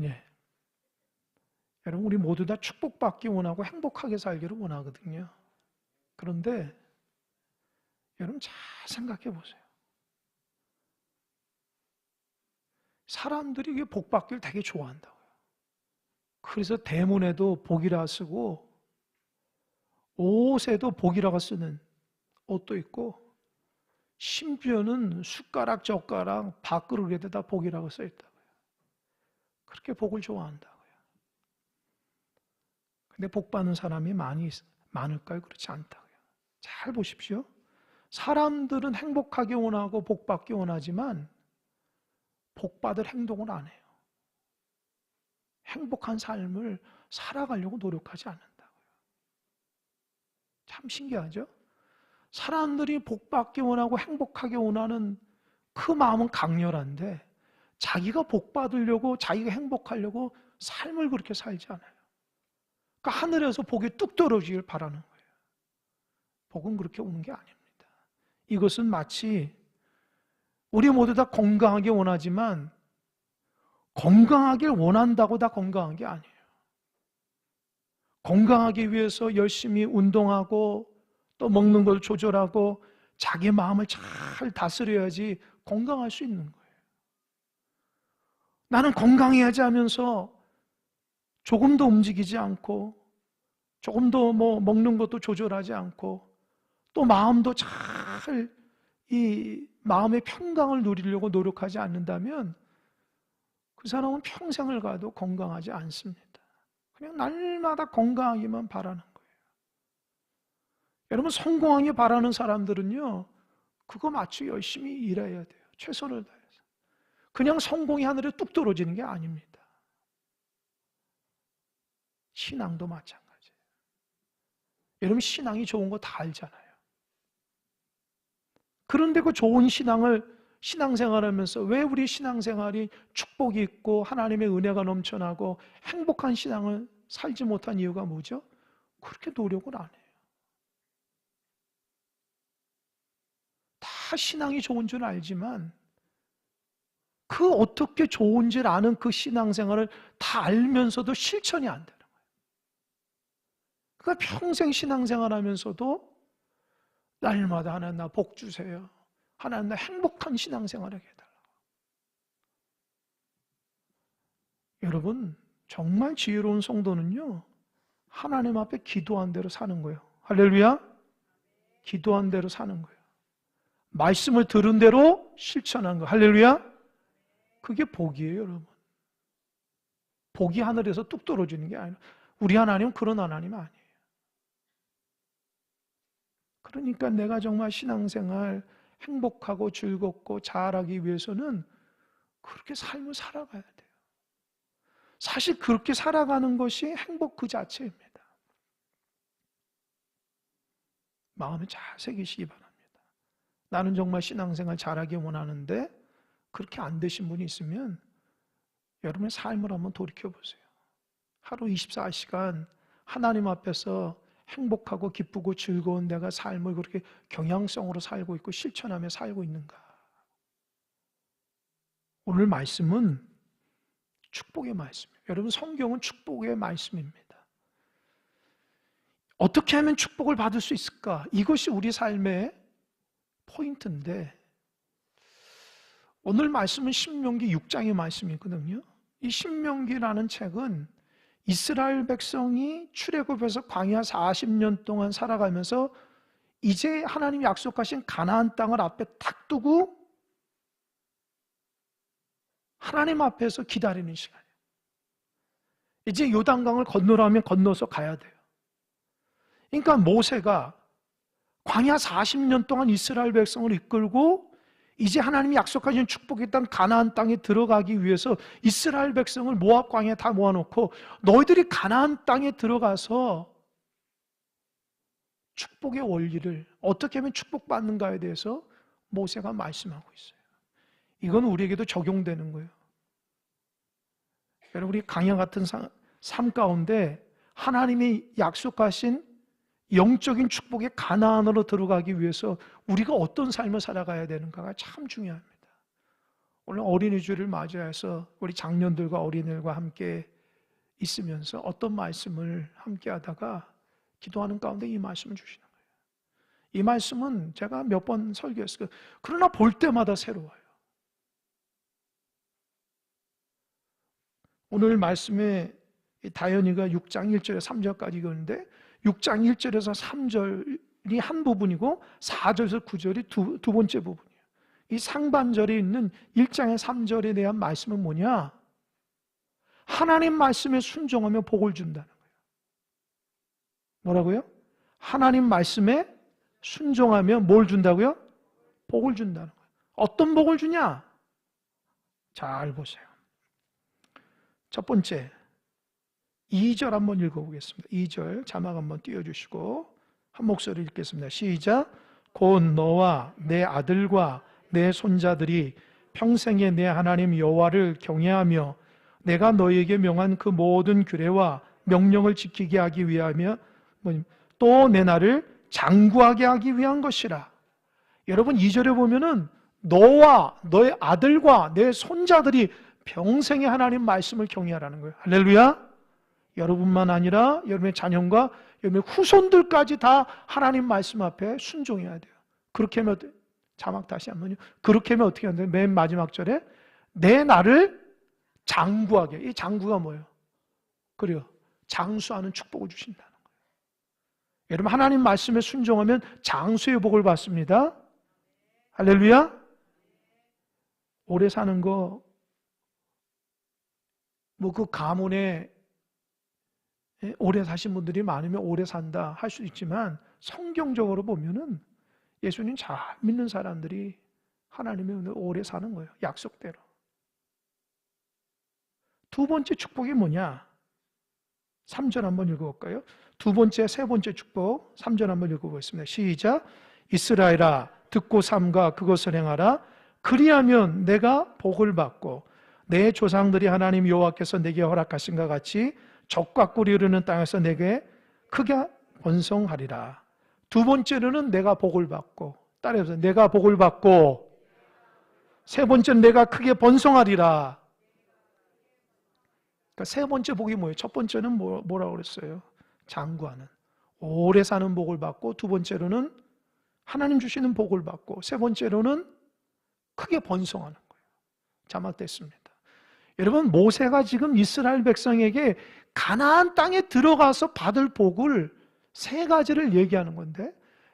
예. 여러분, 우리 모두 다 축복받기 원하고 행복하게 살기를 원하거든요. 그런데 여러분 잘 생각해 보세요. 사람들이 이게 복 받기를 되게 좋아한다고요. 그래서 대문에도 복이라 쓰고 옷에도 복이라고 쓰는 옷도 있고, 심지어는 숟가락, 젓가락, 밥그릇에다 복이라고 써 있다고요. 그렇게 복을 좋아한다고요. 근데 복 받는 사람이 많을까요? 그렇지 않다고요. 잘 보십시오. 사람들은 행복하게 원하고 복 받기 원하지만 복 받을 행동을 안 해요. 행복한 삶을 살아가려고 노력하지 않는다고요. 참 신기하죠? 사람들이 복 받기 원하고 행복하게 원하는 그 마음은 강렬한데, 자기가 복 받으려고, 자기가 행복하려고 삶을 그렇게 살지 않아요. 그러니까 하늘에서 복이 뚝 떨어지길 바라는 거예요. 복은 그렇게 오는 게 아닙니다. 이것은 마치 우리 모두 다 건강하게 원하지만 건강하길 원한다고 다 건강한 게 아니에요. 건강하기 위해서 열심히 운동하고 또 먹는 걸 조절하고 자기 마음을 잘 다스려야지 건강할 수 있는 거예요. 나는 건강해야지 하면서 조금도 움직이지 않고 조금도 먹는 것도 조절하지 않고 또 마음도 잘 이 마음의 평강을 누리려고 노력하지 않는다면 그 사람은 평생을 가도 건강하지 않습니다. 그냥 날마다 건강하기만 바라는 거예요. 여러분, 성공하기 바라는 사람들은요, 그거 마치 열심히 일해야 돼요. 최선을 다해서. 그냥 성공이 하늘에 뚝 떨어지는 게 아닙니다. 신앙도 마찬가지예요. 여러분, 신앙이 좋은 거 다 알잖아요. 그런데 그 좋은 신앙생활하면서 왜 우리 신앙생활이 축복이 있고 하나님의 은혜가 넘쳐나고 행복한 신앙을 살지 못한 이유가 뭐죠? 그렇게 노력을 안 해요. 다 신앙이 좋은 줄 알지만 그 어떻게 좋은지를 아는 그 신앙생활을 다 알면서도 실천이 안 되는 거예요. 그러니까 평생 신앙생활하면서도 날마다 하나님 나 복 주세요. 하나님 나 행복한 신앙생활하게 해달라고. 여러분, 정말 지혜로운 성도는요, 하나님 앞에 기도한 대로 사는 거예요. 할렐루야. 기도한 대로 사는 거예요. 말씀을 들은 대로 실천한 거예요. 할렐루야. 그게 복이에요, 여러분. 복이 하늘에서 뚝 떨어지는 게 아니에요. 우리 하나님은 그런 하나님 아니에요. 그러니까 내가 정말 신앙생활 행복하고 즐겁고 잘하기 위해서는 그렇게 삶을 살아가야 돼요. 사실 그렇게 살아가는 것이 행복 그 자체입니다. 마음에 잘 새기시기 바랍니다. 나는 정말 신앙생활 잘하기 원하는데 그렇게 안 되신 분이 있으면 여러분의 삶을 한번 돌이켜보세요. 하루 24시간 하나님 앞에서 행복하고 기쁘고 즐거운 내가 삶을 그렇게 경향성으로 살고 있고 실천하며 살고 있는가? 오늘 말씀은 축복의 말씀이에요. 여러분, 성경은 축복의 말씀입니다. 어떻게 하면 축복을 받을 수 있을까? 이것이 우리 삶의 포인트인데, 오늘 말씀은 신명기 6장의 말씀이거든요. 이 신명기라는 책은 이스라엘 백성이 출애굽에서 광야 40년 동안 살아가면서 이제 하나님이 약속하신 가나안 땅을 앞에 딱 두고 하나님 앞에서 기다리는 시간이에요. 이제 요단강을 건너라면 건너서 가야 돼요. 그러니까 모세가 광야 40년 동안 이스라엘 백성을 이끌고 이제 하나님이 약속하신 축복의 땅 가나안 땅에 들어가기 위해서 이스라엘 백성을 모압 광야에 다 모아놓고 너희들이 가나안 땅에 들어가서 축복의 원리를 어떻게 하면 축복받는가에 대해서 모세가 말씀하고 있어요. 이건 우리에게도 적용되는 거예요. 여러분, 우리 강야 같은 삶 가운데 하나님이 약속하신 영적인 축복의 가나안으로 들어가기 위해서 우리가 어떤 삶을 살아가야 되는가가 참 중요합니다. 오늘 어린이주를 맞이해서 우리 장년들과 어린이들과 함께 있으면서 어떤 말씀을 함께 하다가 기도하는 가운데 이 말씀을 주시는 거예요. 이 말씀은 제가 몇 번 설교했어요. 그러나 볼 때마다 새로워요. 오늘 말씀에 다현이가 6장 1절에서 3절까지 읽었는데 6장 1절에서 3절이 한 부분이고 4절에서 9절이 두 번째 부분이에요. 이 상반절에 있는 1장의 3절에 대한 말씀은 뭐냐? 하나님 말씀에 순종하며 복을 준다는 거예요. 뭐라고요? 하나님 말씀에 순종하며 뭘 준다고요? 복을 준다는 거예요. 어떤 복을 주냐? 잘 보세요. 첫 번째 2절 한번 읽어보겠습니다. 2절 자막 한번 띄워주시고 한 목소리 읽겠습니다. 시작. 곧 너와 내 아들과 내 손자들이 평생에 내 하나님 여호와를 경외하며 내가 너희에게 명한 그 모든 규례와 명령을 지키게 하기 위하며 또 내 나를 장구하게 하기 위한 것이라. 여러분 2절에 보면은 너와 너의 아들과 내 손자들이 평생에 하나님 말씀을 경외하라는 거예요. 할렐루야. 여러분만 아니라 여러분의 자녀과 여러분의 후손들까지 다 하나님 말씀 앞에 순종해야 돼요. 그렇게 하면 자막 다시 한번요. 그렇게 하면 어떻게 하는데 맨 마지막 절에 내 나를 장구하게. 이 장구가 뭐예요? 그래요. 장수하는 축복을 주신다는 거예요. 여러분 하나님 말씀에 순종하면 장수의 복을 받습니다. 할렐루야. 오래 사는 거 뭐 그 가문에 오래 사신 분들이 많으면 오래 산다 할 수도 있지만 성경적으로 보면은 예수님 잘 믿는 사람들이 하나님의 은혜로 오래 사는 거예요. 약속대로. 두 번째 축복이 뭐냐? 3절 한번 읽어볼까요? 두 번째, 세 번째 축복 3절 한번 읽어보겠습니다. 시작. 이스라엘아 듣고 삼가 그것을 행하라. 그리하면 내가 복을 받고 내 조상들이 하나님 여호와께서 내게 허락하신 것 같이 적과 꿀이 흐르는 땅에서 내게 크게 번성하리라. 두 번째로는 내가 복을 받고, 따라해보세요. 내가 복을 받고, 세 번째는 내가 크게 번성하리라. 그러니까 세 번째 복이 뭐예요? 첫 번째는 뭐라고 그랬어요? 장구하는, 오래 사는 복을 받고, 두 번째로는 하나님 주시는 복을 받고, 세 번째로는 크게 번성하는 거예요. 자막됐습니다. 여러분 모세가 지금 이스라엘 백성에게 가나안 땅에 들어가서 받을 복을 세 가지를 얘기하는 건데,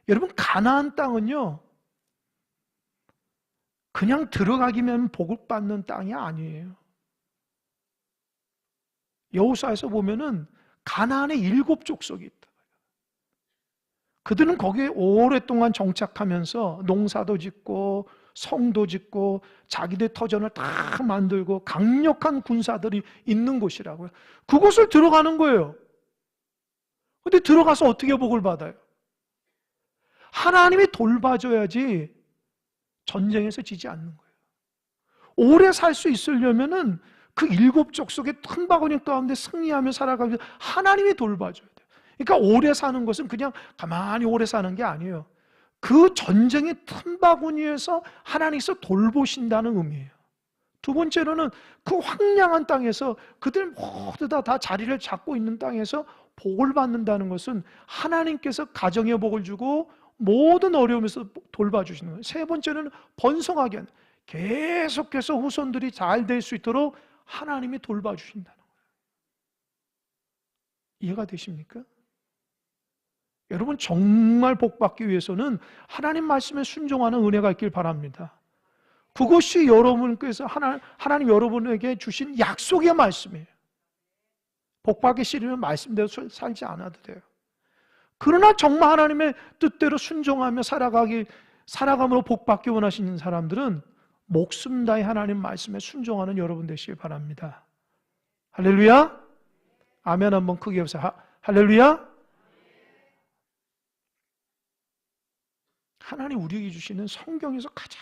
여러분 가나안 땅은요 그냥 들어가기면 복을 받는 땅이 아니에요. 여호수아에서 보면은 가나안에 7족속이 있다. 그들은 거기에 오랫동안 정착하면서 농사도 짓고 성도 짓고 자기들 터전을 다 만들고 강력한 군사들이 있는 곳이라고요. 그곳을 들어가는 거예요. 근데 들어가서 어떻게 복을 받아요? 하나님이 돌봐줘야지 전쟁에서 지지 않는 거예요. 오래 살 수 있으려면은 그 7족속의 큰 바구니 가운데 승리하며 살아가면서 하나님이 돌봐줘야 돼요. 그러니까 오래 사는 것은 그냥 가만히 오래 사는 게 아니에요. 그 전쟁의 틈바구니에서 하나님께서 돌보신다는 의미예요. 두 번째로는 그 황량한 땅에서 그들 모두 다 자리를 잡고 있는 땅에서 복을 받는다는 것은 하나님께서 가정의 복을 주고 모든 어려움에서 돌봐주시는 거예요. 세 번째는 번성하게 하는, 계속해서 후손들이 잘 될 수 있도록 하나님이 돌봐주신다는 거예요. 이해가 되십니까? 여러분 정말 복받기 위해서는 하나님 말씀에 순종하는 은혜가 있길 바랍니다. 그것이 여러분께서 하나님 여러분에게 주신 약속의 말씀이에요. 복받기 싫으면 말씀대로 살지 않아도 돼요. 그러나 정말 하나님의 뜻대로 순종하며 살아감으로 복받기 원하시는 사람들은 목숨 다해 하나님 말씀에 순종하는 여러분 되시길 바랍니다. 할렐루야. 아멘 한번 크게 해보세요. 할렐루야. 하나님 우리에게 주시는 성경에서 가장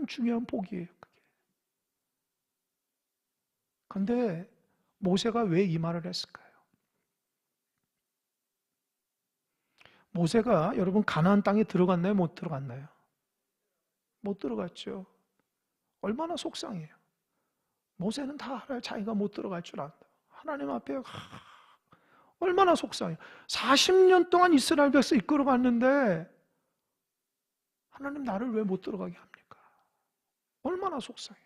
중요한 복이에요. 그런데 모세가 왜 이 말을 했을까요? 모세가 여러분 가나안 땅에 들어갔나요? 못 들어갔나요? 못 들어갔죠. 얼마나 속상해요. 모세는 다 알아요. 자기가 못 들어갈 줄 안다. 하나님 앞에 얼마나 속상해요. 40년 동안 이스라엘 백성 이끌어갔는데 하나님 나를 왜 못 들어가게 합니까? 얼마나 속상해요.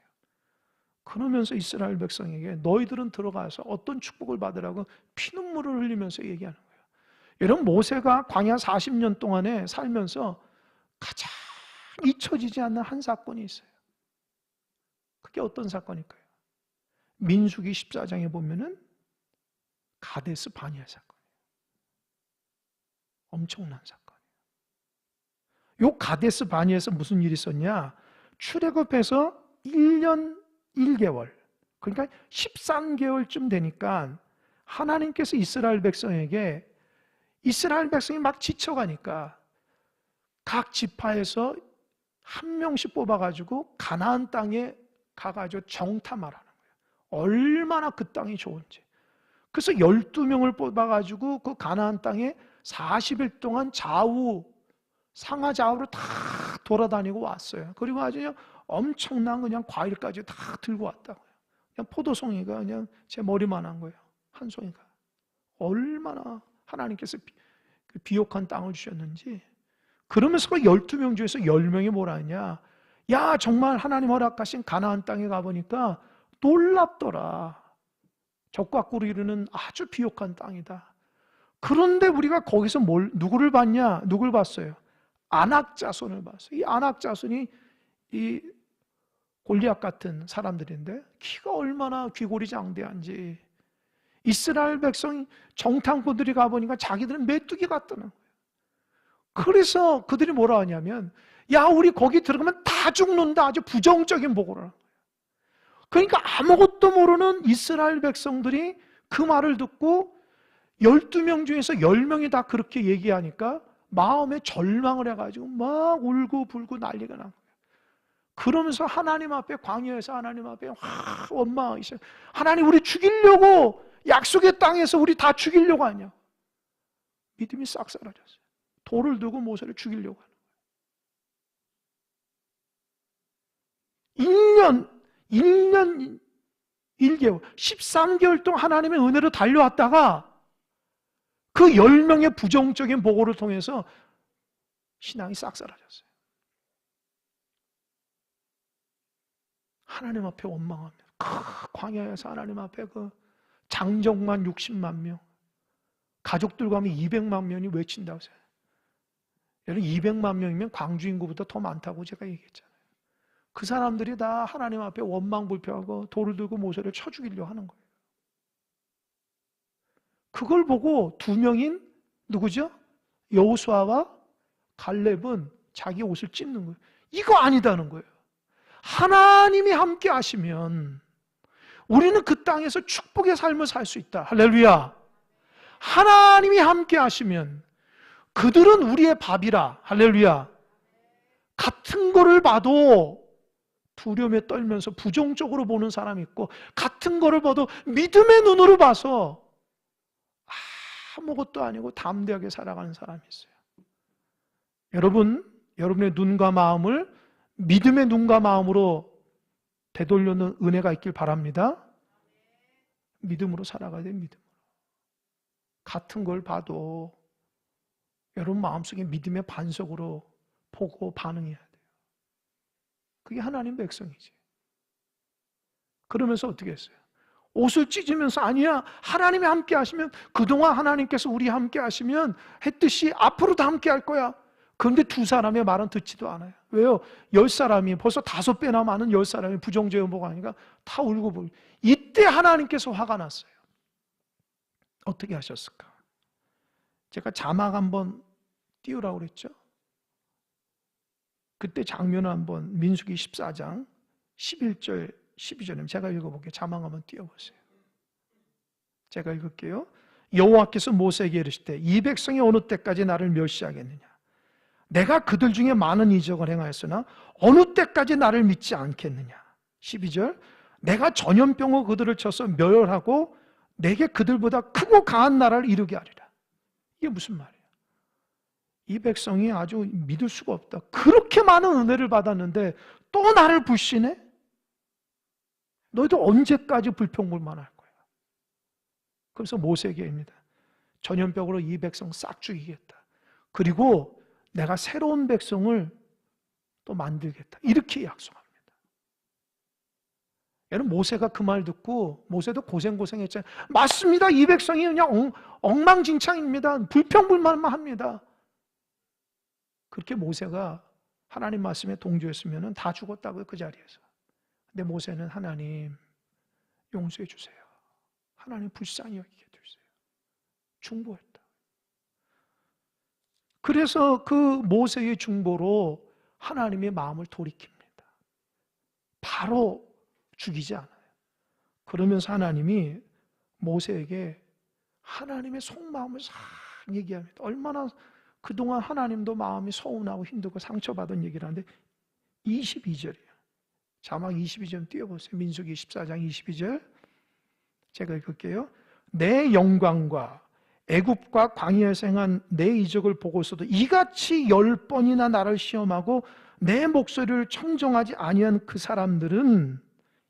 그러면서 이스라엘 백성에게 너희들은 들어가서 어떤 축복을 받으라고 피눈물을 흘리면서 얘기하는 거예요. 여러분, 모세가 광야 40년 동안에 살면서 가장 잊혀지지 않는 한 사건이 있어요. 그게 어떤 사건일까요? 민수기 14장에 보면은 가데스 바니아 사건이에요. 엄청난 사건이에요. 요 가데스 바니아에서 무슨 일이 있었냐? 출애굽해서 1년 1개월, 그러니까 13개월쯤 되니까 하나님께서 이스라엘 백성에게, 이스라엘 백성이 막 지쳐가니까 각 지파에서 한 명씩 뽑아가지고 가나안 땅에 가가지고 정탐하라는 거예요. 얼마나 그 땅이 좋은지. 그래서 12명을 뽑아가지고 그 가나안 땅에 40일 동안 상하 좌우로 다 돌아다니고 왔어요. 그리고 아주 그냥 엄청난 그냥 과일까지 다 들고 왔다고요. 그냥 포도송이가 그냥 제 머리만한 거예요. 한 송이가. 얼마나 하나님께서 비옥한 땅을 주셨는지. 그러면서 그 12명 중에서 10명이 뭐라 했냐? 야, 정말 하나님 허락하신 가나안 땅에 가보니까 놀랍더라. 적과 꿀이 이르는 아주 비옥한 땅이다. 그런데 우리가 거기서 누구를 봤냐? 누굴 봤어요? 아낙 자손을 봤어요. 이 아낙 자손이 이 골리앗 같은 사람들인데 키가 얼마나 귀골이 장대한지. 이스라엘 백성 정탐꾼들이 가보니까 자기들은 메뚜기 같다는 거예요. 그래서 그들이 뭐라 하냐면, 야, 우리 거기 들어가면 다 죽는다. 아주 부정적인 보고를 하는 거예요. 그러니까 아무것도 모르는 이스라엘 백성들이 그 말을 듣고 12명 중에서 10명이 다 그렇게 얘기하니까 마음에 절망을 해가지고 막 울고 불고 난리가 난 거예요. 그러면서 하나님 앞에, 광야에서 하나님 앞에 원망하기 시작해요. 하나님, 우리 죽이려고, 약속의 땅에서 우리 다 죽이려고 하냐? 믿음이 싹 사라졌어요. 돌을 두고 모세를 죽이려고 하는 거예요. 1년 1개월, 13개월 동안 하나님의 은혜로 달려왔다가 그 10명의 부정적인 보고를 통해서 신앙이 싹 사라졌어요. 하나님 앞에 원망합니다. 광야에서 하나님 앞에 그 장정만 60만 명, 가족들과 하면 200만 명이 외친다고 해요. 여러분, 200만 명이면 광주 인구보다 더 많다고 제가 얘기했잖아요. 그 사람들이 다 하나님 앞에 원망불평하고 돌을 들고 모세를 쳐 죽이려고 하는 거예요. 그걸 보고 두 명인 누구죠? 여호수아와 갈렙은 자기 옷을 찢는 거예요. 이거 아니다는 거예요. 하나님이 함께 하시면 우리는 그 땅에서 축복의 삶을 살 수 있다. 할렐루야. 하나님이 함께 하시면 그들은 우리의 밥이라. 할렐루야. 같은 거를 봐도 두려움에 떨면서 부정적으로 보는 사람이 있고, 같은 거를 봐도 믿음의 눈으로 봐서 아무것도 아니고 담대하게 살아가는 사람이 있어요. 여러분의 눈과 마음을 믿음의 눈과 마음으로 되돌려는 은혜가 있길 바랍니다. 믿음으로 살아가야 돼요. 믿음으로. 같은 걸 봐도 여러분 마음속에 믿음의 반석으로 보고 반응해야 돼요. 그게 하나님 백성이지. 그러면서 어떻게 했어요? 옷을 찢으면서, 아니야, 하나님이 함께 하시면, 그동안 하나님께서 우리 함께 하시면 했듯이 앞으로도 함께 할 거야. 그런데 두 사람의 말은 듣지도 않아요. 왜요? 10사람이, 벌써 5배나 많은 10사람이 부정적인 보고 하니까 다 울고 보고. 이때 하나님께서 화가 났어요. 어떻게 하셨을까? 제가 자막 한번 띄우라고 그랬죠? 그때 장면을 한번, 민수기 14장 11절 12절에 제가 읽어볼게요. 자막 한번 띄워보세요. 제가 읽을게요. 여호와께서 모세에게 이르시되 이 백성이 어느 때까지 나를 멸시하겠느냐? 내가 그들 중에 많은 이적을 행하였으나 어느 때까지 나를 믿지 않겠느냐? 12절, 내가 전염병으로 그들을 쳐서 멸하고 내게 그들보다 크고 강한 나라를 이루게 하리라. 이게 무슨 말이에요? 이 백성이 아주 믿을 수가 없다. 그렇게 많은 은혜를 받았는데 또 나를 불신해? 너희들 언제까지 불평불만할 거야? 그래서 모세에게입니다. 전염병으로 이 백성 싹 죽이겠다. 그리고 내가 새로운 백성을 또 만들겠다. 이렇게 약속합니다. 여러분, 모세가 그 말 듣고 모세도 고생했잖아요. 맞습니다. 이 백성이 그냥 엉망진창입니다. 불평불만만 합니다. 그렇게 모세가 하나님 말씀에 동조했으면 다 죽었다고요, 그 자리에서. 근데 모세는 하나님 용서해 주세요. 하나님 불쌍히 여기게 해주세요. 중보했다. 그래서 그 모세의 중보로 하나님의 마음을 돌이킵니다. 바로 죽이지 않아요. 그러면서 하나님이 모세에게 하나님의 속마음을 싹 얘기합니다. 얼마나 그동안 하나님도 마음이 서운하고 힘들고 상처받은 얘기를 하는데 22절이에요. 자막 22절 띄워보세요. 민수기 14장 22절 제가 읽을게요. 내 영광과 애굽과 광야에서 행한 내 이적을 보고서도 이같이 10번이나 나를 시험하고 내 목소리를 청정하지 아니한 그 사람들은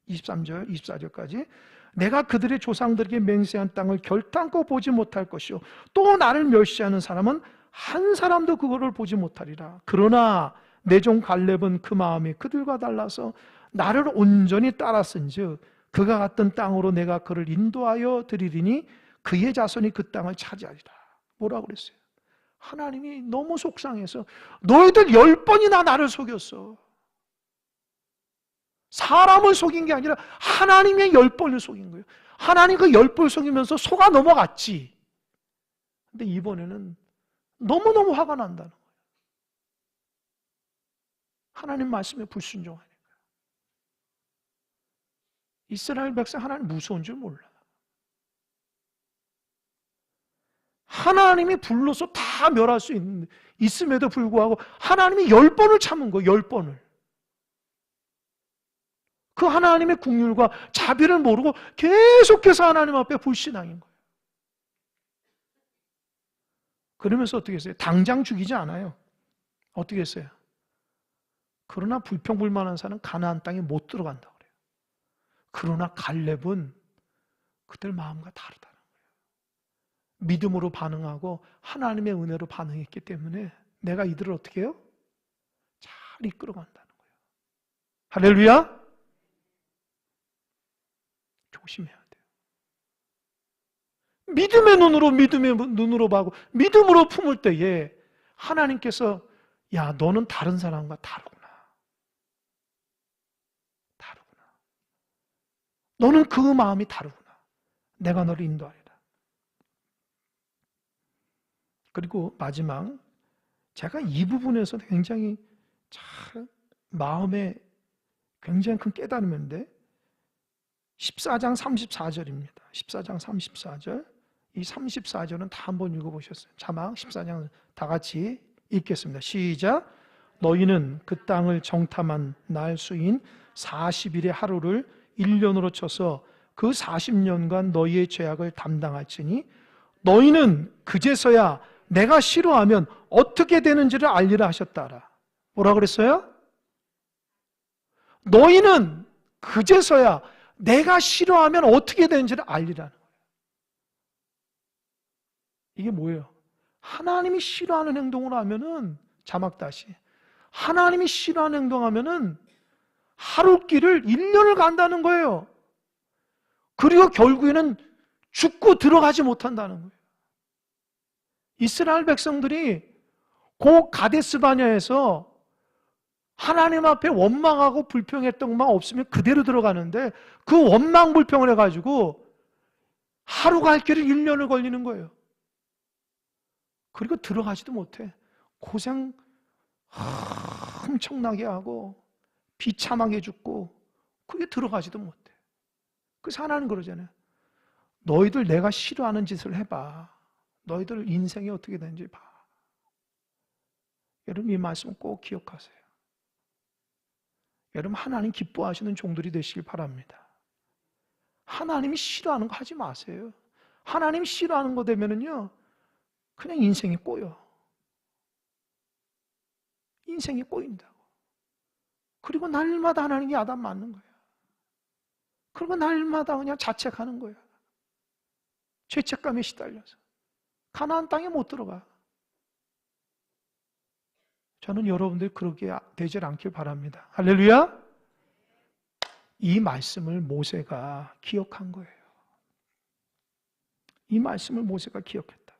23절, 24절까지 내가 그들의 조상들에게 맹세한 땅을 결단코 보지 못할 것이요 또 나를 멸시하는 사람은 한 사람도 그거를 보지 못하리라. 그러나 내 종 갈렙은 그 마음이 그들과 달라서 나를 온전히 따랐은즉 그가 갔던 땅으로 내가 그를 인도하여 드리리니 그의 자손이 그 땅을 차지하리라. 뭐라고 그랬어요? 하나님이 너무 속상해서 너희들 10번이나 나를 속였어. 사람을 속인 게 아니라 하나님의 10번을 속인 거예요. 하나님 그 10번을 속이면서 속아 넘어갔지. 근데 이번에는 너무너무 화가 난다는 거예요. 하나님 말씀에 불순종하니까. 이스라엘 백성 하나님 무서운 줄 몰라. 하나님이 불러서 다 멸할 수 있음에도 불구하고 하나님이 10번을 참은 거예요. 10번을. 그 하나님의 긍휼과 자비를 모르고 계속해서 하나님 앞에 불신앙인 거예요. 그러면서 어떻게 했어요? 당장 죽이지 않아요. 어떻게 했어요? 그러나 불평불만한 사람은 가나안 땅에 못 들어간다고 그래요. 그러나 갈렙은 그들 마음과 다르다는 거예요. 믿음으로 반응하고 하나님의 은혜로 반응했기 때문에 내가 이들을 어떻게 해요? 잘 이끌어간다는 거예요. 할렐루야! 조심해야 돼요. 믿음의 눈으로 봐고 믿음으로 품을 때에 하나님께서 야, 너는 다른 사람과 다르구나. 너는 그 마음이 다르구나. 내가 너를 인도하리라. 그리고 마지막 제가 이 부분에서 굉장히 잘 마음에 굉장히 큰 깨달음인데 14장 34절입니다. 14장 34절. 이 34절은 다 한번 읽어보셨어요. 자막 14장 다 같이 읽겠습니다. 시작. 너희는 그 땅을 정탐한 날 수인 40일의 하루를 1년으로 쳐서 그 40년간 너희의 죄악을 담당할지니 너희는 그제서야 내가 싫어하면 어떻게 되는지를 알리라 하셨다라. 뭐라 그랬어요? 너희는 그제서야 내가 싫어하면 어떻게 되는지를 알리라는 거예요. 이게 뭐예요? 하나님이 싫어하는 행동을 하면은 자막 다시 하나님이 싫어하는 행동하면은 하루길을 1년을 간다는 거예요. 그리고 결국에는 죽고 들어가지 못한다는 거예요. 이스라엘 백성들이 그 가데스 바냐에서 하나님 앞에 원망하고 불평했던 것만 없으면 그대로 들어가는데 그 원망 불평을 해가지고 하루 갈 길을 1년을 걸리는 거예요. 그리고 들어가지도 못해. 고생 엄청나게 하고 비참하게 죽고 그게 들어가지도 못해. 그래서 하나님 그러잖아요. 너희들 내가 싫어하는 짓을 해봐. 너희들 인생이 어떻게 되는지 봐. 여러분 이 말씀 꼭 기억하세요. 여러분 하나님 기뻐하시는 종들이 되시길 바랍니다. 하나님이 싫어하는 거 하지 마세요. 하나님 싫어하는 거 되면은요 그냥 인생이 꼬여. 인생이 꼬인다고. 그리고 날마다 하나님이 야단 맞는 거예요. 그리고 날마다 그냥 자책하는 거야. 죄책감에 시달려서 가나안 땅에 못 들어가. 저는 여러분들이 그렇게 되질 않길 바랍니다. 할렐루야. 이 말씀을 모세가 기억한 거예요. 이 말씀을 모세가 기억했다고.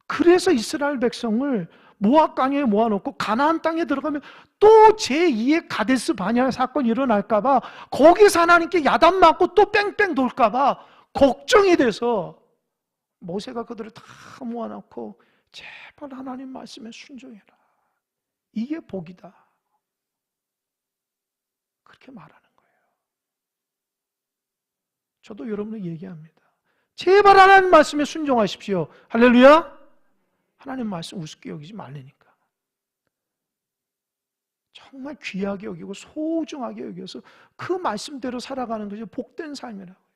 그래서 이스라엘 백성을 모압 강에 모아놓고 가나안 땅에 들어가면 또 제2의 가데스 바냐 사건이 일어날까 봐, 거기서 하나님께 야단 맞고 또 뺑뺑 돌까 봐 걱정이 돼서 모세가 그들을 다 모아놓고 제발 하나님 말씀에 순종해라. 이게 복이다. 그렇게 말하는 거예요. 저도 여러분에게 얘기합니다. 제발 하나님 말씀에 순종하십시오. 할렐루야. 하나님 말씀 우습게 여기지 말라니까. 정말 귀하게 여기고 소중하게 여겨서 그 말씀대로 살아가는 것이 복된 삶이라고요.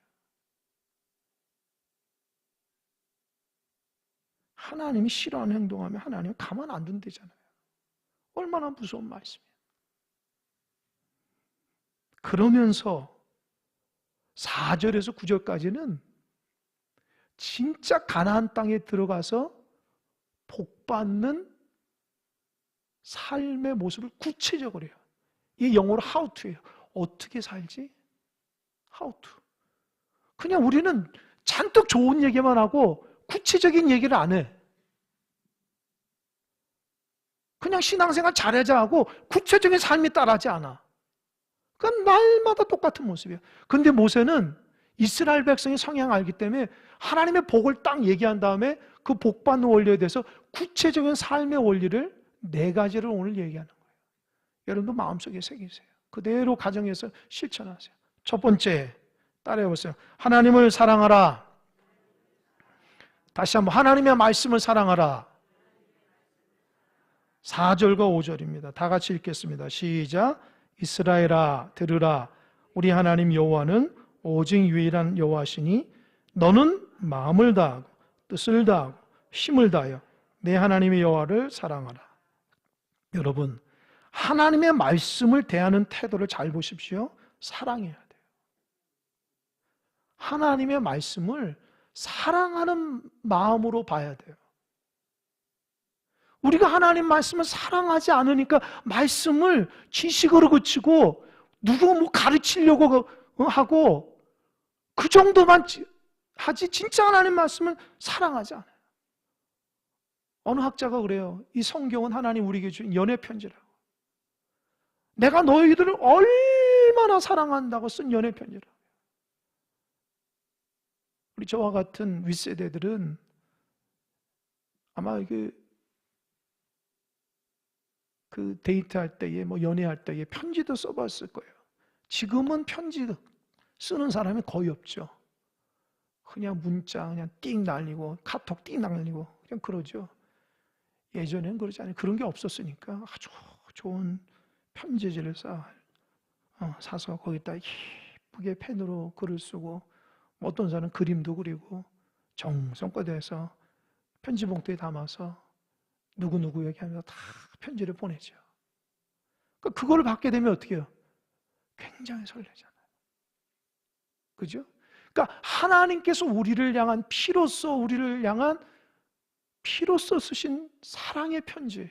하나님이 싫어하는 행동하면 하나님은 가만 안 둔대잖아요. 얼마나 무서운 말씀이에요. 그러면서 4절에서 9절까지는 진짜 가나안 땅에 들어가서 복받는 삶의 모습을 구체적으로 해요. 이게 영어로 how to예요. 어떻게 살지? how to. 그냥 우리는 잔뜩 좋은 얘기만 하고 구체적인 얘기를 안 해. 그냥 신앙생활 잘하자 하고 구체적인 삶이 따라하지 않아. 그건 날마다 똑같은 모습이에요. 근데 모세는 이스라엘 백성의 성향을 알기 때문에 하나님의 복을 딱 얘기한 다음에 그 복받는 원리에 대해서 구체적인 삶의 원리를 4가지를 오늘 얘기하는 거예요. 여러분도 마음속에 새기세요. 그대로 가정에서 실천하세요. 첫 번째, 따라해보세요. 하나님을 사랑하라. 다시 한번 하나님의 말씀을 사랑하라. 4절과 5절입니다. 다 같이 읽겠습니다. 시작. 이스라엘아 들으라. 우리 하나님 여호와는 오직 유일한 여호와시니 너는 마음을 다하고 뜻을 다하고 힘을 다하여 내 하나님의 여호와를 사랑하라. 여러분, 하나님의 말씀을 대하는 태도를 잘 보십시오. 사랑해야 돼요. 하나님의 말씀을 사랑하는 마음으로 봐야 돼요. 우리가 하나님 말씀을 사랑하지 않으니까 말씀을 지식으로 그치고 누구 뭐 가르치려고 하고 그 정도만 하지 진짜 하나님 말씀을 사랑하지 않아요. 어느 학자가 그래요. 이 성경은 하나님 우리에게 준 연애 편지라고. 내가 너희들을 얼마나 사랑한다고 쓴 연애 편지라고. 우리 저와 같은 윗세대들은 아마 그 데이트할 때에 뭐 연애할 때에 편지도 써봤을 거예요. 지금은 편지 쓰는 사람이 거의 없죠. 그냥 문자 그냥 띵 날리고 카톡 띵 날리고 그냥 그러죠. 예전엔 그러지 않아요. 그런 게 없었으니까 아주 좋은 편지지를 사서 거기다 예쁘게 펜으로 글을 쓰고 어떤 사람은 그림도 그리고 정성껏 해서 편지 봉투에 담아서 누구누구에게 하면서 다 편지를 보내죠. 그걸 받게 되면 어떻게 해요? 굉장히 설레잖아요. 그죠? 그러니까 하나님께서 우리를 향한 피로써 쓰신 사랑의 편지예요.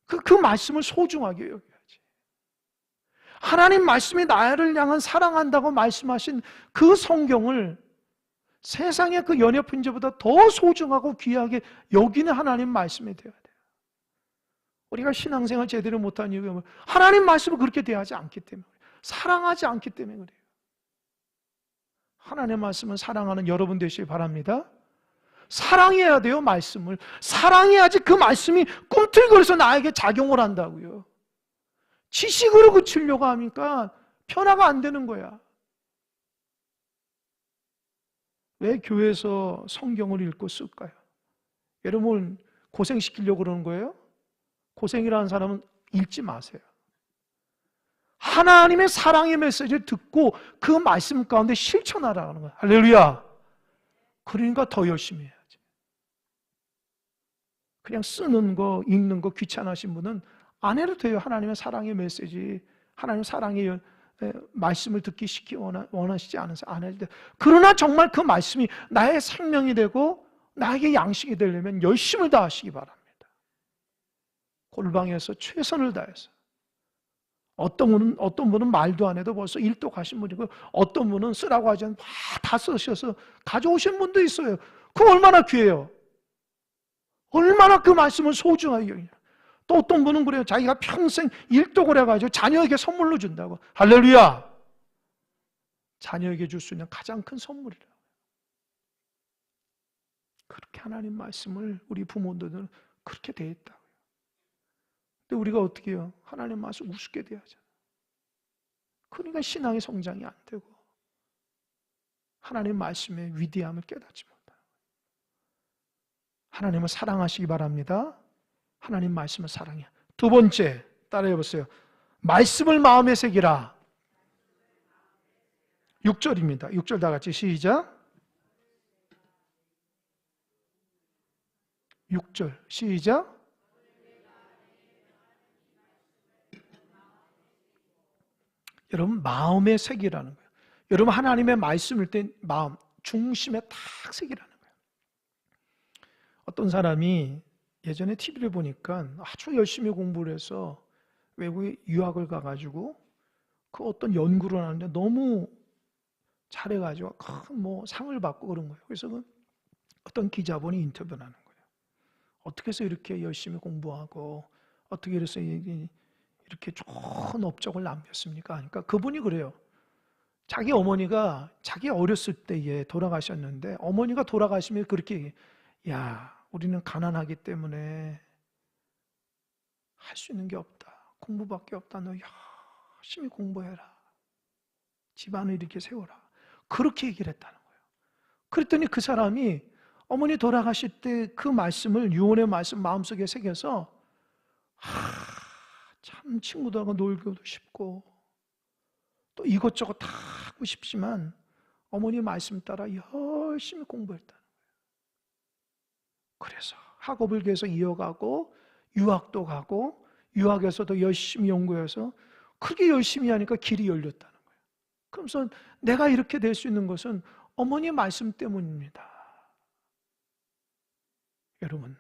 그 말씀을 소중하게 여겨야지. 하나님 말씀이 나를 향한 사랑한다고 말씀하신 그 성경을 세상의 그 연애 편지보다 더 소중하고 귀하게 여기는 하나님 말씀이 되어야 돼요. 우리가 신앙생활 제대로 못한 이유가 뭐예요? 하나님 말씀을 그렇게 대하지 않기 때문에 그래요. 사랑하지 않기 때문에 그래요. 하나님의 말씀은 사랑하는 여러분 되시길 바랍니다. 사랑해야 돼요, 말씀을. 사랑해야지 그 말씀이 꿈틀거려서 나에게 작용을 한다고요. 지식으로 그치려고 하니까 변화가 안 되는 거야. 왜 교회에서 성경을 읽고 쓸까요? 여러분 고생시키려고 그러는 거예요? 고생이라는 사람은 읽지 마세요. 하나님의 사랑의 메시지를 듣고 그 말씀 가운데 실천하라는 거예요. 할렐루야. 그러니까 더 열심히 해야지. 그냥 쓰는 거, 읽는 거 귀찮으신 분은 안 해도 돼요. 하나님의 사랑의 메시지, 하나님의 사랑의 말씀을 듣기 원하시지 않으실 때, 그러나 정말 그 말씀이 나의 생명이 되고 나에게 양식이 되려면 열심을 다하시기 바랍니다. 골방에서 최선을 다해서. 어떤 분은 말도 안 해도 벌써 일도 가신 분이고, 어떤 분은 쓰라고 하지 않고 다 쓰셔서 가져오신 분도 있어요. 그거 얼마나 귀해요. 얼마나 그 말씀을 소중하게 여기냐. 또 어떤 분은 그래요. 자기가 평생 일독을 해가지고 자녀에게 선물로 준다고. 할렐루야. 자녀에게 줄 수 있는 가장 큰 선물이라. 그렇게 하나님 말씀을 우리 부모들은 그렇게 대했다고요. 근데 우리가 어떻게 해요? 하나님 말씀 우습게 대하잖아요. 그러니까 신앙의 성장이 안 되고 하나님 말씀의 위대함을 깨닫지 못해요. 하나님을 사랑하시기 바랍니다. 하나님 말씀을 사랑해. 두 번째, 따라해 보세요. 말씀을 마음에 새기라. 6절입니다. 6절 다 같이 시작. 6절 시작. 여러분, 마음에 새기라는 거예요. 여러분, 하나님의 말씀일 때 마음 중심에 탁 새기라는 거예요. 어떤 사람이 예전에 TV를 보니까 아주 열심히 공부를 해서 외국에 유학을 가가지고 그 어떤 연구를 하는데 너무 잘해가지고 큰 뭐 상을 받고 그런 거예요. 그래서 그 어떤 기자분이 인터뷰를 하는 거예요. 어떻게 해서 이렇게 열심히 공부하고 어떻게 해서 이렇게 좋은 업적을 남겼습니까? 그러니까 그분이 그래요. 자기 어머니가 자기 어렸을 때에 돌아가셨는데, 어머니가 돌아가시면 그렇게 얘기해요. 야, 우리는 가난하기 때문에 할 수 있는 게 없다. 공부밖에 없다. 너 열심히 공부해라. 집안을 이렇게 세워라. 그렇게 얘기를 했다는 거예요. 그랬더니 그 사람이 어머니 돌아가실 때 그 말씀을, 유언의 말씀 마음속에 새겨서 참 친구들하고 놀기도 쉽고 또 이것저것 다 하고 싶지만 어머니 말씀 따라 열심히 공부했다는 거예요. 그래서 학업을 계속 이어가고 유학도 가고 유학에서도 열심히 연구해서 그렇게 열심히 하니까 길이 열렸다는 거예요. 그러면서 내가 이렇게 될 수 있는 것은 어머니 말씀 때문입니다. 여러분,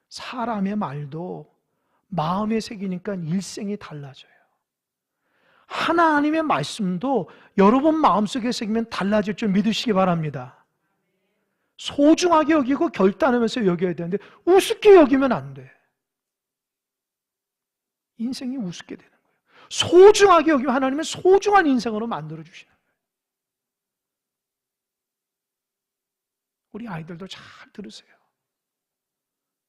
사람의 말도 마음에 새기니까 일생이 달라져요. 하나님의 말씀도 여러분 마음속에 새기면 달라질 줄 믿으시기 바랍니다. 소중하게 여기고 결단하면서 여겨야 되는데 우습게 여기면 안 돼. 인생이 우습게 되는 거예요. 소중하게 여기면 하나님은 소중한 인생으로 만들어주시는 거예요. 우리 아이들도 잘 들으세요.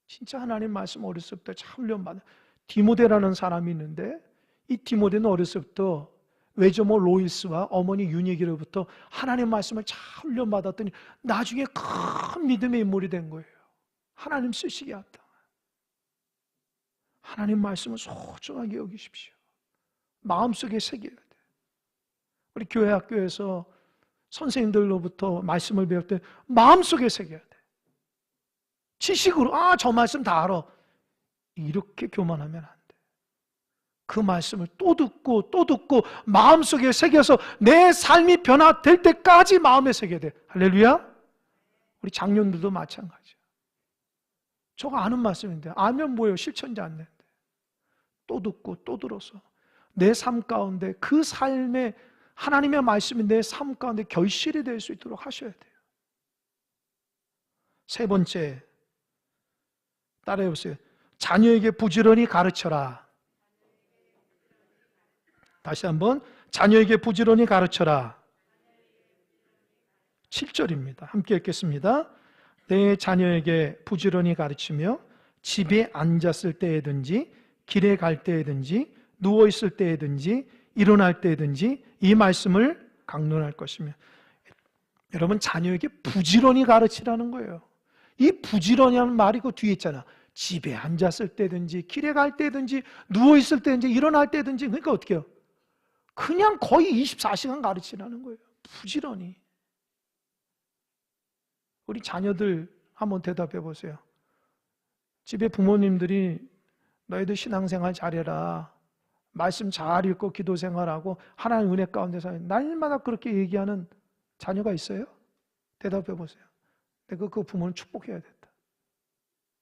진짜 하나님 말씀 어렸을 때 참 훈련받은 디모데라는 사람이 있는데, 이 디모데는 어렸을 때부터 외조모 로이스와 어머니 유니기로부터 하나님 말씀을 잘 훈련받았더니 나중에 큰 믿음의 인물이 된 거예요. 하나님 쓰시게 했다. 하나님 말씀을 소중하게 여기십시오. 마음속에 새겨야 돼. 우리 교회 학교에서 선생님들로부터 말씀을 배울 때 마음속에 새겨야 돼. 지식으로 저 말씀 다 알아. 이렇게 교만하면 안 돼. 그 말씀을 또 듣고 또 듣고 마음속에 새겨서 내 삶이 변화될 때까지 마음에 새겨야 돼. 할렐루야. 우리 장년들도 마찬가지야. 저거 아는 말씀인데 알면 뭐예요? 실천지 않는데. 또 듣고 또 들어서 내 삶 가운데 그 삶에 하나님의 말씀이 내 삶 가운데 결실이 될 수 있도록 하셔야 돼요. 세 번째, 따라해보세요. 자녀에게 부지런히 가르쳐라. 다시 한번, 자녀에게 부지런히 가르쳐라. 7절입니다. 함께 읽겠습니다. 내 자녀에게 부지런히 가르치며 집에 앉았을 때에든지 길에 갈 때에든지 누워있을 때에든지 일어날 때에든지 이 말씀을 강론할 것이며. 여러분, 자녀에게 부지런히 가르치라는 거예요. 이 부지런히라는 말이 그 뒤에 있잖아. 집에 앉았을 때든지 길에 갈 때든지 누워있을 때든지 일어날 때든지. 그러니까 어떻게 해요? 그냥 거의 24시간 가르치라는 거예요. 부지런히. 우리 자녀들 한번 대답해 보세요. 집에 부모님들이 너희들 신앙생활 잘해라, 말씀 잘 읽고 기도 생활하고 하나님 은혜 가운데 사는 날마다 그렇게 얘기하는 자녀가 있어요? 대답해 보세요. 내가 그 부모는 축복해야 된다.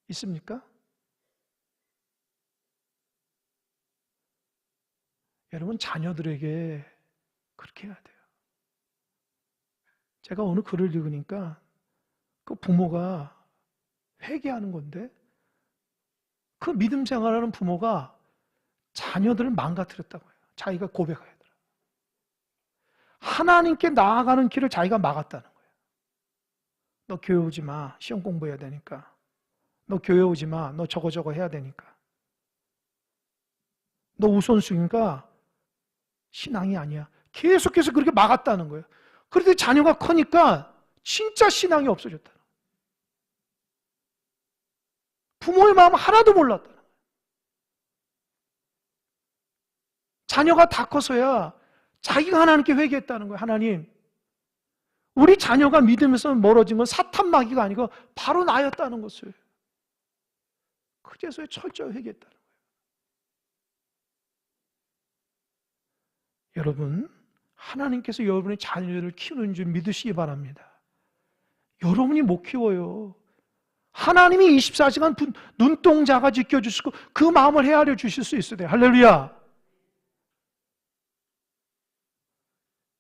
있습니까? 여러분, 자녀들에게 그렇게 해야 돼요. 제가 어느 글을 읽으니까 그 부모가 회개하는 건데, 그 믿음 생활하는 부모가 자녀들을 망가뜨렸다고 해요. 자기가 고백해야 돼요. 하나님께 나아가는 길을 자기가 막았다는 거예요. 너 교회 오지 마. 시험 공부해야 되니까. 너 교회 오지 마. 너 저거 해야 되니까. 너 우선순위가 신앙이 아니야. 계속해서 그렇게 막았다는 거예요. 그런데 자녀가 커니까 진짜 신앙이 없어졌다는 거예요. 부모의 마음 하나도 몰랐다는 거예요. 자녀가 다 커서야 자기가 하나님께 회개했다는 거예요. 하나님, 우리 자녀가 믿음에서 멀어진 건 사탄 마귀가 아니고 바로 나였다는 것을 그제서야 철저히 회개했다는 거예요. 여러분, 하나님께서 여러분의 자녀를 키우는 줄 믿으시기 바랍니다. 여러분이 못 키워요. 하나님이 24시간 눈동자가 지켜주시고 그 마음을 헤아려 주실 수 있어요. 할렐루야.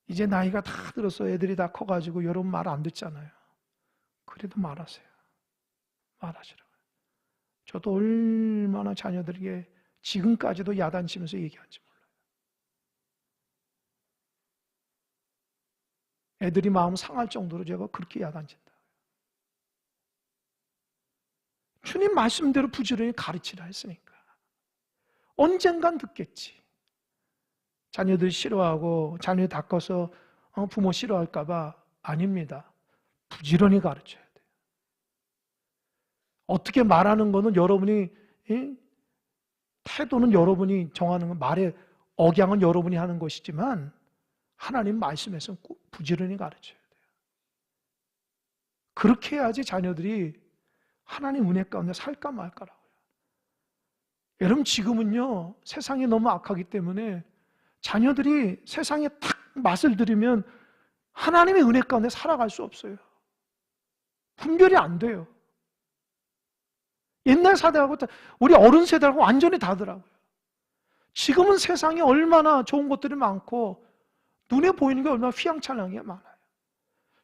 이제 나이가 다 들어서 애들이 다 커가지고 여러분 말 안 듣잖아요. 그래도 말하세요. 말하시라고요. 저도 얼마나 자녀들에게 지금까지도 야단치면서 얘기하는지 몰라요. 애들이 마음 상할 정도로 제가 그렇게 야단친다. 주님 말씀대로 부지런히 가르치라 했으니까 언젠간 듣겠지. 자녀들 싫어하고 자녀 다 커서 부모 싫어할까 봐 아닙니다. 부지런히 가르쳐야 돼요. 어떻게 말하는 거는 여러분이, 태도는 여러분이 정하는 건, 말의 억양은 여러분이 하는 것이지만 하나님 말씀에서 꼭 부지런히 가르쳐야 돼요. 그렇게 해야지 자녀들이 하나님 은혜 가운데 살까 말까라고요. 여러분, 지금은요 세상이 너무 악하기 때문에 자녀들이 세상에 탁 맛을 들이면 하나님의 은혜 가운데 살아갈 수 없어요. 분별이 안 돼요. 옛날 세대하고 우리 어른 세대하고 완전히 다르더라고요. 지금은 세상에 얼마나 좋은 것들이 많고 눈에 보이는 게 얼마나 휘황찬란한 게 많아요.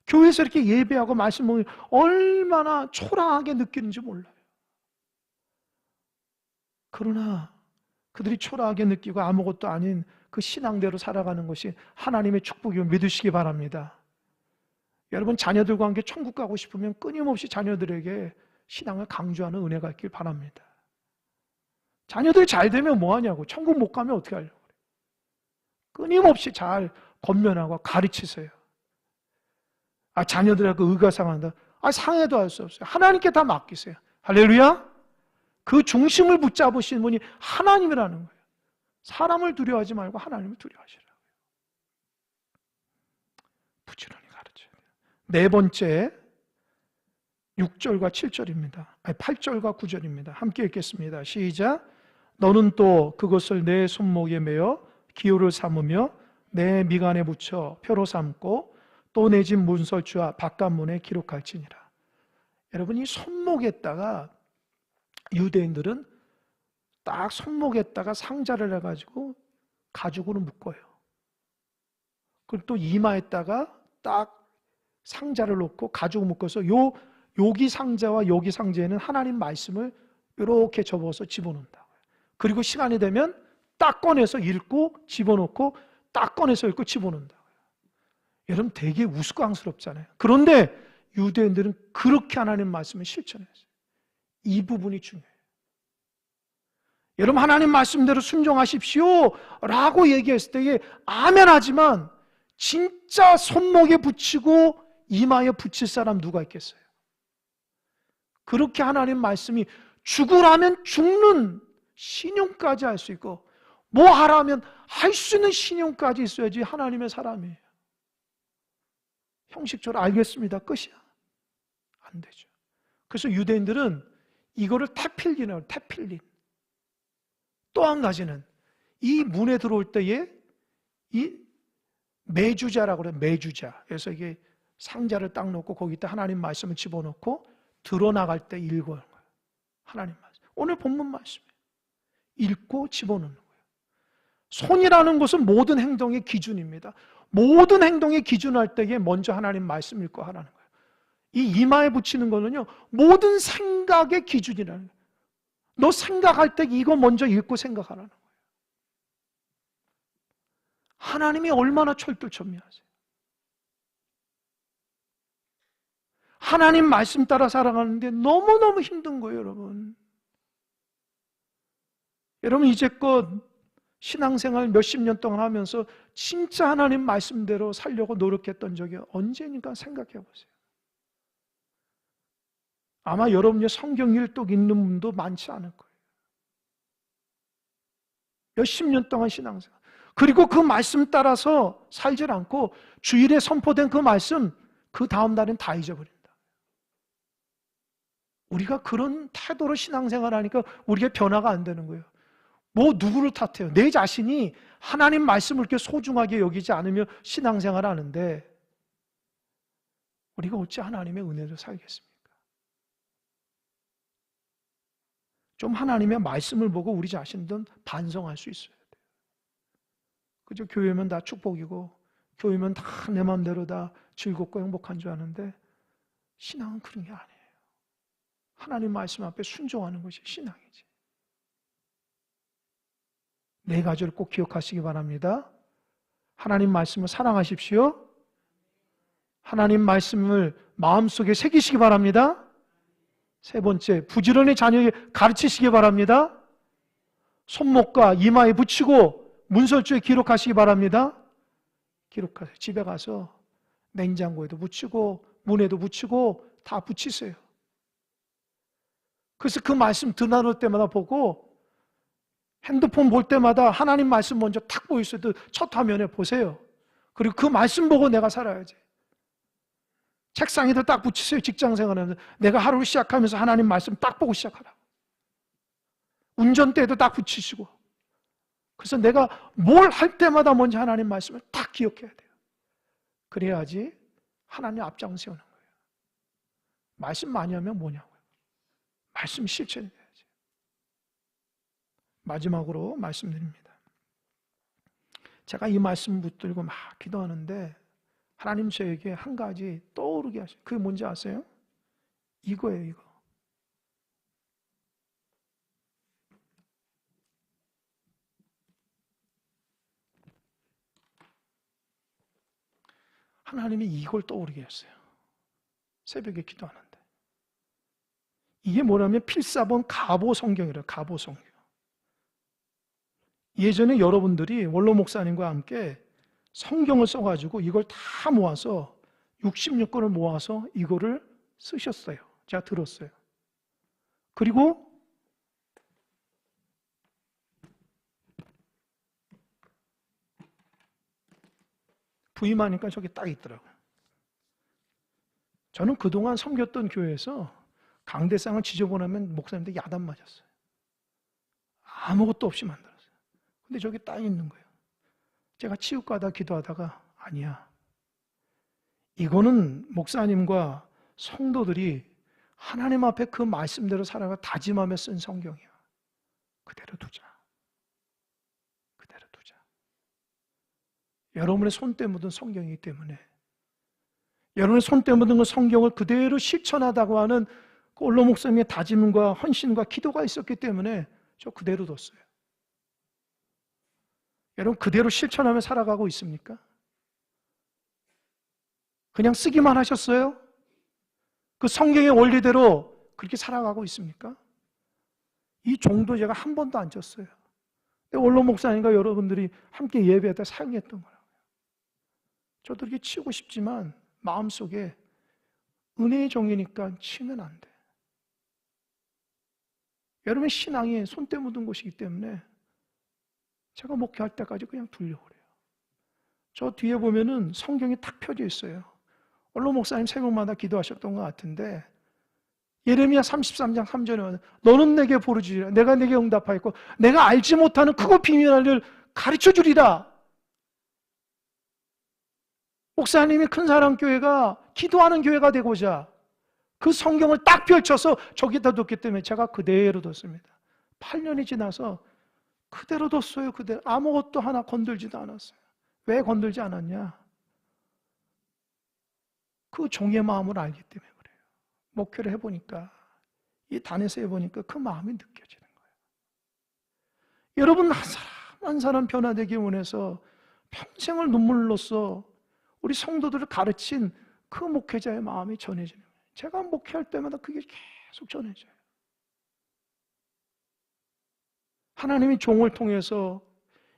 교회에서 이렇게 예배하고 말씀 먹으면 얼마나 초라하게 느끼는지 몰라요. 그러나 그들이 초라하게 느끼고 아무것도 아닌 그 신앙대로 살아가는 것이 하나님의 축복임을 믿으시기 바랍니다. 여러분, 자녀들과 함께 천국 가고 싶으면 끊임없이 자녀들에게 신앙을 강조하는 은혜가 있길 바랍니다. 자녀들이 잘 되면 뭐하냐고, 천국 못 가면 어떻게 하려고 그래요. 끊임없이 잘 권면하고 가르치세요. 자녀들하고 의가 상한다. 상해도 할 수 없어요. 하나님께 다 맡기세요. 할렐루야. 그 중심을 붙잡으신 분이 하나님이라는 거예요. 사람을 두려워하지 말고 하나님을 두려워하시라고요. 부지런히 가르쳐야 돼요. 네 번째, 6절과 7절입니다. 8절과 9절입니다. 함께 읽겠습니다. 시작. 너는 또 그것을 내 손목에 매어 기호를 삼으며 내 미간에 붙여 표로 삼고 또 내 집 문설주와 바깥문에 기록할지니라. 여러분, 이 손목에다가 유대인들은 딱 손목에다가 상자를 해가지고 가죽으로 묶어요. 그리고 또 이마에다가 딱 상자를 놓고 가죽을 묶어서 여기 상자와 여기 상자에는 하나님 말씀을 이렇게 접어서 집어넣는다고요. 그리고 시간이 되면 딱 꺼내서 읽고 집어넣고 딱 꺼내서 읽고 집어넣는다고요. 여러분, 되게 우스꽝스럽잖아요. 그런데 유대인들은 그렇게 하나님 말씀을 실천했어요. 이 부분이 중요해요. 여러분, 하나님 말씀대로 순종하십시오 라고 얘기했을 때에 아멘 하지만 진짜 손목에 붙이고 이마에 붙일 사람 누가 있겠어요? 그렇게 하나님 말씀이 죽으라면 죽는 신용까지 할 수 있고 뭐 하라면 할 수 있는 신용까지 있어야지 하나님의 사람이에요. 형식적으로 알겠습니다, 끝이야. 안 되죠. 그래서 유대인들은 이거를 테필린이라고, 테필린. 또 한 가지는 이 문에 들어올 때에 이 매주자라고 그래요. 매주자. 그래서 이게 상자를 딱 놓고 거기다 하나님 말씀을 집어넣고 들어나갈 때 읽어요. 하나님 말씀. 오늘 본문 말씀이에요. 읽고 집어넣는 거예요. 손이라는 것은 모든 행동의 기준입니다. 모든 행동의 기준할 때에 먼저 하나님 말씀 읽고 하라는 거예요. 이 이마에 붙이는 거는요, 모든 생각의 기준이라는 거예요. 너 생각할 때 이거 먼저 읽고 생각하라는 거예요. 하나님이 얼마나 철두철미하세요. 하나님 말씀 따라 살아가는데 너무너무 힘든 거예요, 여러분. 여러분 이제껏 신앙생활 몇십 년 동안 하면서 진짜 하나님 말씀대로 살려고 노력했던 적이 언제니까 생각해 보세요. 아마 여러분이 성경 일독 읽는 분도 많지 않을 거예요. 몇십 년 동안 신앙생활. 그리고 그 말씀 따라서 살질 않고 주일에 선포된 그 말씀 그 다음 날엔 다 잊어버린다. 우리가 그런 태도로 신앙생활 하니까 우리가 변화가 안 되는 거예요. 뭐 누구를 탓해요? 내 자신이 하나님 말씀을 이렇게 소중하게 여기지 않으며 신앙생활 하는데 우리가 어찌 하나님의 은혜로 살겠습니까? 좀 하나님의 말씀을 보고 우리 자신도 반성할 수 있어야 돼요. 그저 교회면 다 축복이고 교회면 다 내 마음대로 다 즐겁고 행복한 줄 아는데 신앙은 그런 게 아니에요. 하나님 말씀 앞에 순종하는 것이 신앙이지. 네 가지를 꼭 기억하시기 바랍니다. 하나님 말씀을 사랑하십시오. 하나님 말씀을 마음속에 새기시기 바랍니다. 세 번째, 부지런히 자녀에게 가르치시기 바랍니다. 손목과 이마에 붙이고 문설주에 기록하시기 바랍니다. 기록하세요. 집에 가서 냉장고에도 붙이고 문에도 붙이고 다 붙이세요. 그래서 그 말씀 드나들 때마다 보고 핸드폰 볼 때마다 하나님 말씀 먼저 탁 보였을 때 첫 화면에 보세요. 그리고 그 말씀 보고 내가 살아야지. 책상에도 딱 붙이세요. 직장 생활하면서 내가 하루를 시작하면서 하나님 말씀 딱 보고 시작하라. 운전대에도 딱 붙이시고. 그래서 내가 뭘 할 때마다 먼저 하나님 말씀을 딱 기억해야 돼요. 그래야지 하나님 앞장 세우는 거예요. 말씀 많이 하면 뭐냐고요. 말씀 실천해야지. 마지막으로 말씀드립니다. 제가 이 말씀 붙들고 막 기도하는데 하나님 저에게 한 가지 떠오르게 하셔요. 그게 뭔지 아세요? 이거예요, 이거. 하나님이 이걸 떠오르게 했어요. 새벽에 기도하는데. 이게 뭐냐면 필사본 가보 성경이래요. 가보 성경. 예전에 여러분들이 원로 목사님과 함께 성경을 써가지고 이걸 다 모아서 66권을 모아서 이거를 쓰셨어요. 제가 들었어요. 그리고 부임하니까 저기 딱 있더라고요. 저는 그동안 섬겼던 교회에서 강대상을 지저분하면 목사님들 야단 맞았어요. 아무것도 없이 만들었어요. 근데 저기 딱 있는 거예요. 제가 치유과다 기도하다가 아니야. 이거는 목사님과 성도들이 하나님 앞에 그 말씀대로 살아가 다짐하며 쓴 성경이야. 그대로 두자. 그대로 두자. 여러분의 손때 묻은 성경이기 때문에 여러분의 손때 묻은 그 성경을 그대로 실천하다고 하는 그 원로 목사님의 다짐과 헌신과 기도가 있었기 때문에 저 그대로 뒀어요. 여러분 그대로 실천하며 살아가고 있습니까? 그냥 쓰기만 하셨어요? 그 성경의 원리대로 그렇게 살아가고 있습니까? 이 종도 제가 한 번도 안 쳤어요. 원로 목사님과 여러분들이 함께 예배할 때 사용했던 거라고요. 저도 이렇게 치우고 싶지만 마음속에 은혜의 종이니까 치면 안 돼. 여러분의 신앙이 손때 묻은 것이기 때문에 제가 목회할 때까지 그냥 두려고 그래요. 저 뒤에 보면은 성경이 탁 펴져 있어요. 원로 목사님 새벽마다 기도하셨던 것 같은데 예레미야 33장 3절에 너는 내게 부르짖으라 내가 내게 응답하였고 내가 알지 못하는 크고 비밀한 일을 가르쳐 주리라. 목사님이 큰사랑교회가 기도하는 교회가 되고자 그 성경을 딱 펼쳐서 저기다 뒀기 때문에 제가 그대로 뒀습니다. 8년이 지나서 그대로 뒀어요. 그대로. 아무것도 하나 건들지도 않았어요. 왜 건들지 않았냐? 그 종의 마음을 알기 때문에 그래요. 목회를 해보니까, 이 단에서 해보니까 그 마음이 느껴지는 거예요. 여러분 한 사람 한 사람 변화되기 원해서 평생을 눈물로써 우리 성도들을 가르친 그 목회자의 마음이 전해지는 거예요. 제가 목회할 때마다 그게 계속 전해져요. 하나님이 종을 통해서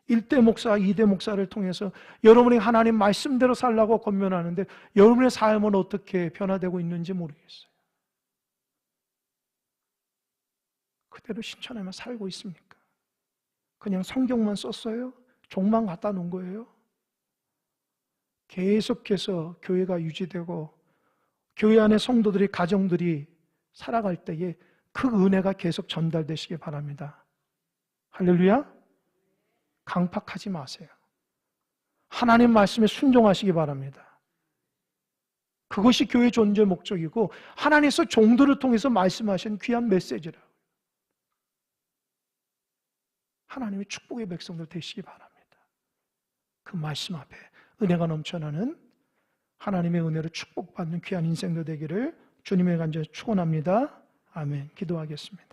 1대 목사, 2대 목사를 통해서 여러분이 하나님 말씀대로 살라고 권면하는데 여러분의 삶은 어떻게 변화되고 있는지 모르겠어요. 그대로 신천에만 살고 있습니까? 그냥 성경만 썼어요? 종만 갖다 놓은 거예요? 계속해서 교회가 유지되고 교회 안에 성도들이, 가정들이 살아갈 때에 그 은혜가 계속 전달되시기 바랍니다. 할렐루야. 강팍하지 마세요. 하나님 말씀에 순종하시기 바랍니다. 그것이 교회 존재 목적이고 하나님께서 종들을 통해서 말씀하신 귀한 메시지라고. 하나님의 축복의 백성들 되시기 바랍니다. 그 말씀 앞에 은혜가 넘쳐나는 하나님의 은혜로 축복받는 귀한 인생도 되기를 주님의 간절히 축원합니다. 아멘. 기도하겠습니다.